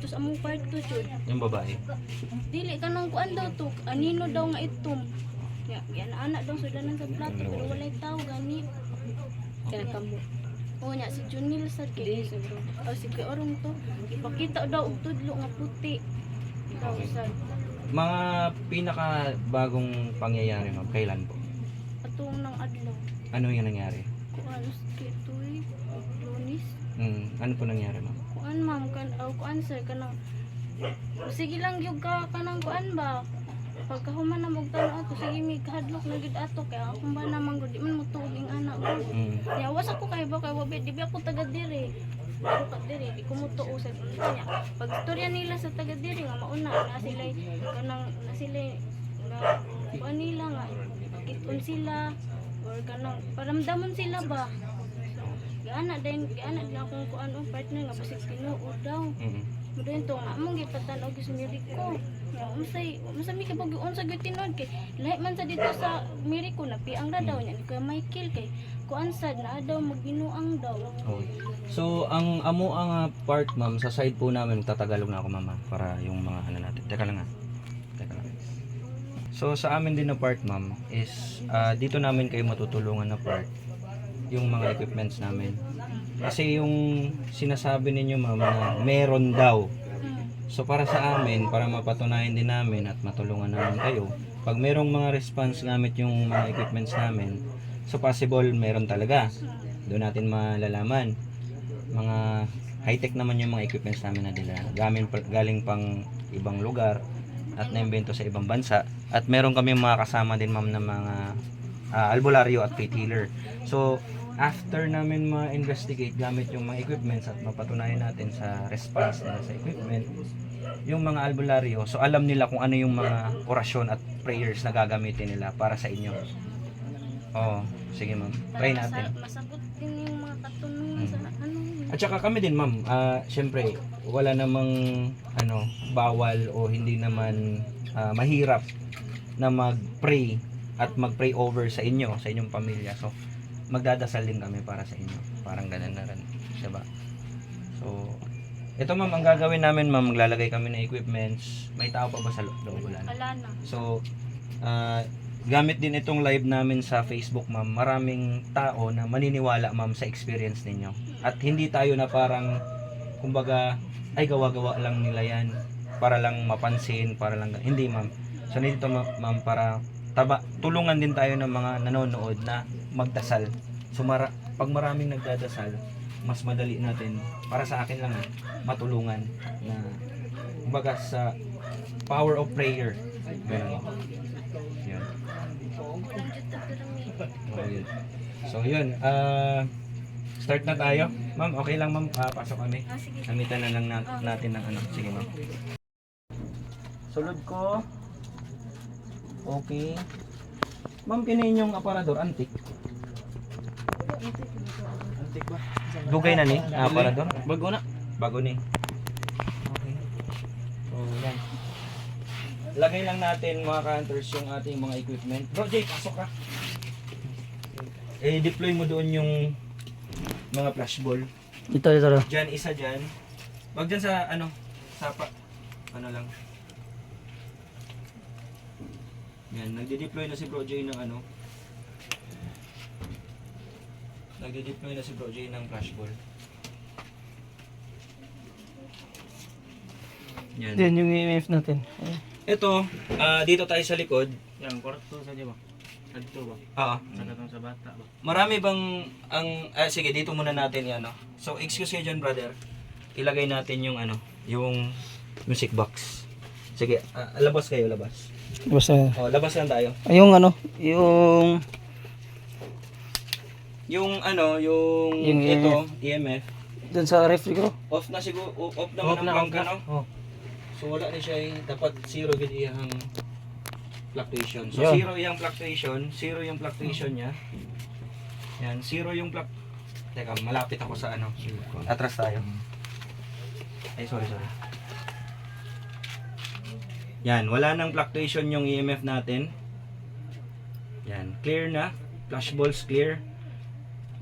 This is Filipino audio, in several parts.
sa among kwarto jud. Yung babae. Dili ka nang kuan daw to, anino daw nga itom. Yan anak daw sudanan sa plato pero walay tao gani. Kaya kamo. O nya si Junil sad kay o si Kuya Orong to. Ipakita daw og tudlo nga puti. Daw Okay. sad. Mga pinaka bagong pangyayari ma'am, kailan po? Atong nang adlaw. Ano yung nangyari? Kuan kay Tuy, Lunis. Ano po nangyari ma'am? Kuan ma'am kan kuan sir kanang sige lang gyud ka kanang kuan ba. Pagkahuman na mo tanaw ato sige mi kahadlok na gyud ato kay akong ba naman gud di man mo tuog ing anak ko. Yawas ako kay ba kay wabi di ba ako taga diri. Ako ka diri di ko mo tuo sa kanya. Pag istorya nila sa taga diri nga mauna na sila kanang na sila nga kuan nila nga kiton sila or kanang paramdamon sila ba. Giana din akong kuan o partner nga basig tinuod daw. Mudin to nga among gipatan-og sa Miracle. Unsay mi kabog unsa gyud tinuod kay lahi man sa dito sa Miracle na piang ra daw niya ni Kuya Michael kay kuan sad na daw magbinuang daw. Okay. So, ang amo ang part ma'am, sa side po namin, tatagalog na ako mama, para yung mga ano natin. Teka lang. So, sa amin din na part ma'am, is dito namin kayo matutulungan na part, yung mga equipments namin. Kasi yung sinasabi ninyo ma'am na meron daw. So, para sa amin, para mapatunayan din namin at matulungan namin kayo, pag merong mga response gamit yung mga equipments namin, so possible meron talaga. Doon natin malalaman. Mga high-tech naman yung mga equipments namin na dila. Galing pang ibang lugar at naimbento sa ibang bansa. At meron kami mga kasama din ma'am na mga albularyo at faith healer. So, after namin ma-investigate gamit yung mga equipments at mapatunayan natin sa response nila sa equipment, yung mga albularyo, so alam nila kung ano yung mga orasyon at prayers na gagamitin nila para sa inyo. Oh, sige ma'am. Try natin. Masabot din yung mga katanungan sa ano. At saka kami din ma'am, syempre wala namang bawal o hindi naman mahirap na mag-pray at mag-pray over sa inyo, sa inyong pamilya. So, magdadasal din kami para sa inyo. Parang ganun na rin, diba? So, ito ma'am, ang gagawin namin ma'am, maglalagay kami ng equipments. May tao pa ba sa loob? Wala na. Wala na. So, gamit din itong live namin sa Facebook ma'am, maraming tao na maniniwala ma'am sa experience ninyo. At hindi tayo na parang, kumbaga, ay gawa-gawa lang nila yan para lang mapansin, para lang, hindi ma'am. So, nandito ma'am para tulungan din tayo ng mga nanonood na magdasal. So, pag maraming nagdadasal, mas madali natin, para sa akin lang, matulungan na, kumbaga, sa power of prayer. Ganun. Yan. Oh, yun. So yun, start na tayo. Ma'am, okay lang ma'am, pasok kami. Sige. Gamitan na lang natin ng ano. Sige ma'am. Sulod ko. Okay. Ma'am, kinin yung aparador, antik. Antik ba? Dugay na ni, aparador? Bago na. Bago ni. Okay. So yan. Lagay lang natin mga counters yung ating mga equipment. Bro, Jay, pasok ka. Deploy mo doon yung mga flashball. Ito. Diyan, isa diyan. Wag diyan sa lang. Yan, nagde-deploy na si Bro Jay ng Nagde-deploy na si Bro Jay ng flashball. Yan. Yan yung EMF natin. Ito, dito tayo sa likod. Yan, kwarto sa ba? Dito ba? Oo. Sa katong sa bata ba? Marami bang sige, dito muna natin 'yan, no. So, excuse me dyan, brother. Ilagay natin yung yung music box. Sige, labas kayo, labas. Basta Labas lang tayo. yung Yung Yung ito, EMF. dun sa refri ko. Off na siguro, off naman ang bangka, no? Oh. So, wala ni siya, dapat zero gid iyang fluctuation. So, Yun. zero yung fluctuation niya. Yan, zero yung Teka, malapit ako sa Atras tayo. Ay, sorry. Yan, wala nang fluctuation yung EMF natin. Yan, clear na. Flash balls clear.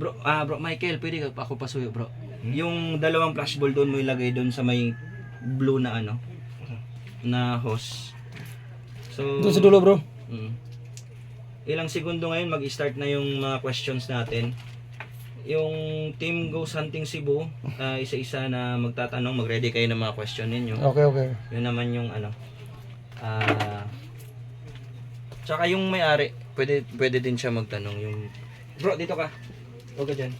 Bro Michael, pwede ka pa ako pasuyo, bro. Yung dalawang flash ball doon mo ilagay doon sa may blue na ano, na hose. So, Doon sa dulo, bro. Ilang segundo ngayon mag-start na yung mga questions natin. Yung Team Ghost Hunting Cebu, isa-isa na magtatanong, mag-ready kayo ng mga question ninyo. Okay. Yun naman yung ano. Tsaka yung may-ari, pwede din siya magtanong. Yung bro, dito ka. Huwag ka dyan.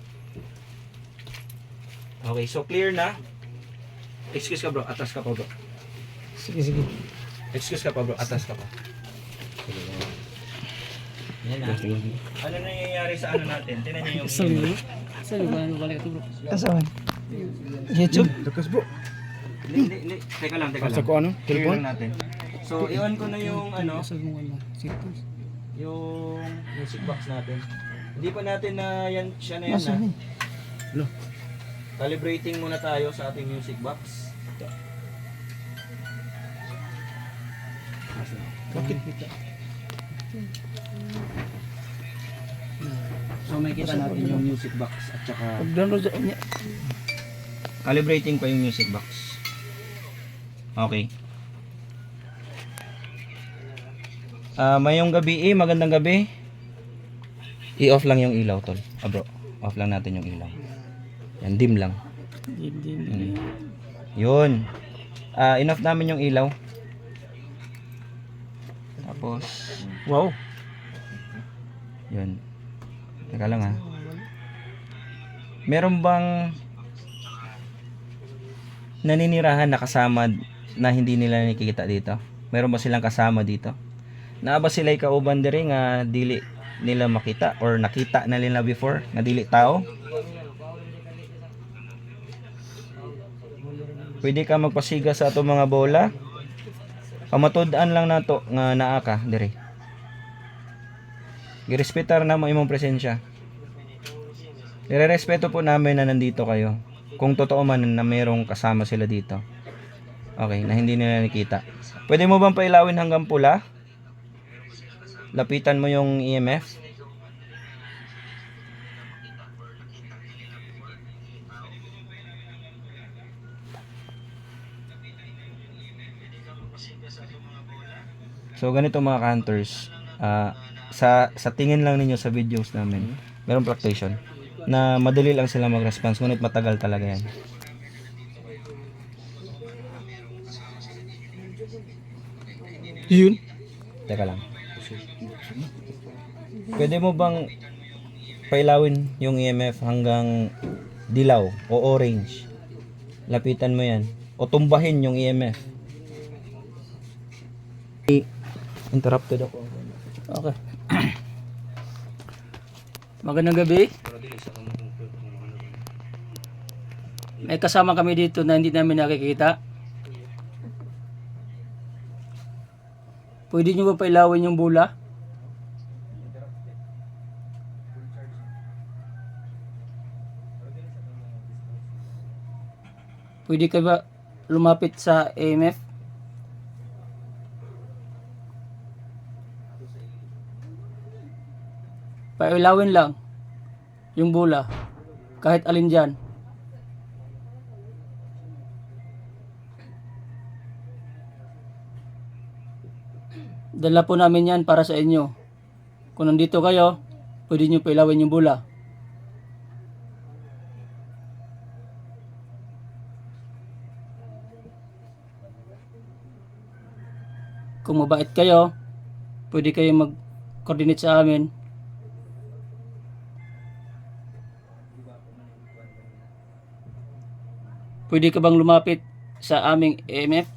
Okay, so clear na. Excuse ka bro, atas ka pa bro. Sige. Excuse ka pa bro, atas ka pa. Yan na. Ano nangyayari sa ano natin? Tinan niyo yung Sabi ba ano balik ito bro? Kasama. YouTube? Hindi. Teka lang. Sa ko ano? Clear Telepon? lang natin. So, i-on ko na yung ano, Sabi mo ano? Sirkus. yung music box natin. Hindi pa natin na yan, siya na yan Nasaan na. Lo. Calibrating muna tayo sa ating music box. Bakit? So may kita natin yung music box at saka Pag-download niya. calibrating pa yung music box. Okay. Mayong gabi magandang gabi. I-off lang yung ilaw tol. Bro, off lang natin yung ilaw. Yan, dim lang. Yun. Enough namin yung ilaw. Tapos, Wow. yun. Teka lang ha. Meron bang naninirahan na kasama na hindi nila nakikita dito? Meron ba silang kasama dito? Na ba sila'y kauban diri nga dili nila makita or nakita na nila before nga dili tao? Pwede ka magpasiga sa ato mga bola. Pamatud-an lang nato nga naa ka diri. Girespetar na mo imong presensya. Nirerespeto po namin na nandito kayo. Kung totoo man na mayroong kasama sila dito. Okay, na hindi nila nakita. Pwede mo bang pailawin hanggang pula? Lapitan mo yung EMF. So ganito mga hunters, sa tingin lang ninyo sa videos namin, merong fluctuation na madali lang sila mag-response ngunit matagal talaga yan. Yun. Teka lang. Pwede mo bang pailawin yung EMF hanggang dilaw o orange? Lapitan mo yan. O tumbahin yung EMF. Interrupted ako. Okay. Magandang gabi. May kasama kami dito na hindi namin nakikita. Pwede nyo ba pailawin yung bula? Pwede ka ba lumapit sa EMF? Pailawin lang yung bula. Kahit alin dyan. Dala po namin yan para sa inyo. Kung nandito kayo, pwede nyo pailawin yung bula. Kung mabait kayo, pwede kayo mag-coordinate sa amin. Pwede ka bang lumapit sa aming EMF?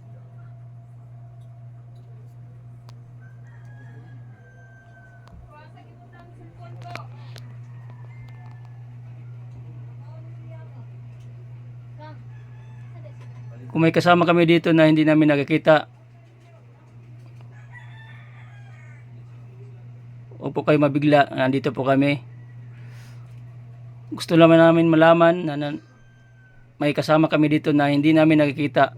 Kung may kasama kami dito na hindi namin nakikita, upo kayo mabigla, nandito po kami. Gusto naman namin malaman na may kasama kami dito na hindi namin nakikita.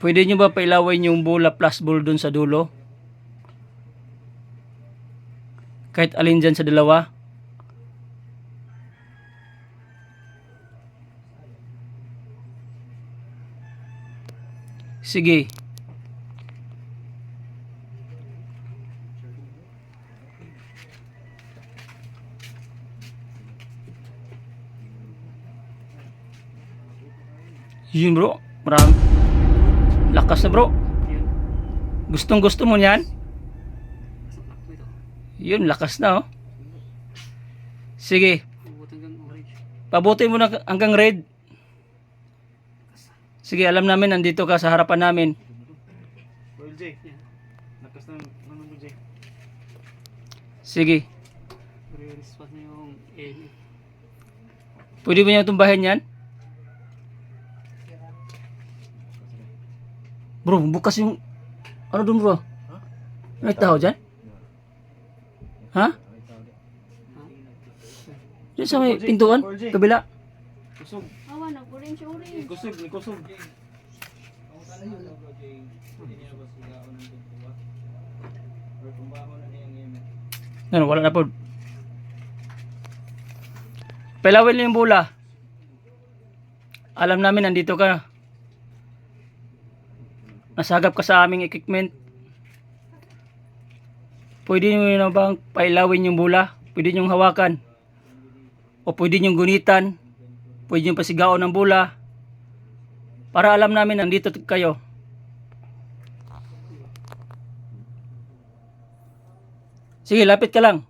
Pwede nyo ba pailawin yung bola plus ball dun sa dulo? Kahit alin dyan sa dalawa. Sige. Yun bro, marami. Lakas na bro. Yun. Gustong gusto mo niyan? Sakto ito. Yun, lakas na oh. Sige, Ubot hanggang orange. pabuti mo na hanggang red. Sige, alam namin nandito ka sa harapan namin. Well, Jay, Yan. nakas na naman mo, Jay. Sige, Re-respot na yung A. pwede mo niya tumbahin yan? Bro, bukas yung... Ano dun bro? May tao dyan? Ha? Diyan sa may pintuan? Kabila? Kusog, Awa, nag-orange-orange. kusog, ni kusog. Ano, wala na po. Pelawin niyo yung bola. Alam namin nandito ka. Nasagap ka sa aming equipment. Pwede nyo na bang pailawin yung bola? Pwede nyo hawakan. O pwede nyo gunitan. Pwede nyo pasigaon ng bola. Para alam namin nandito kayo. Sige, lapit ka lang.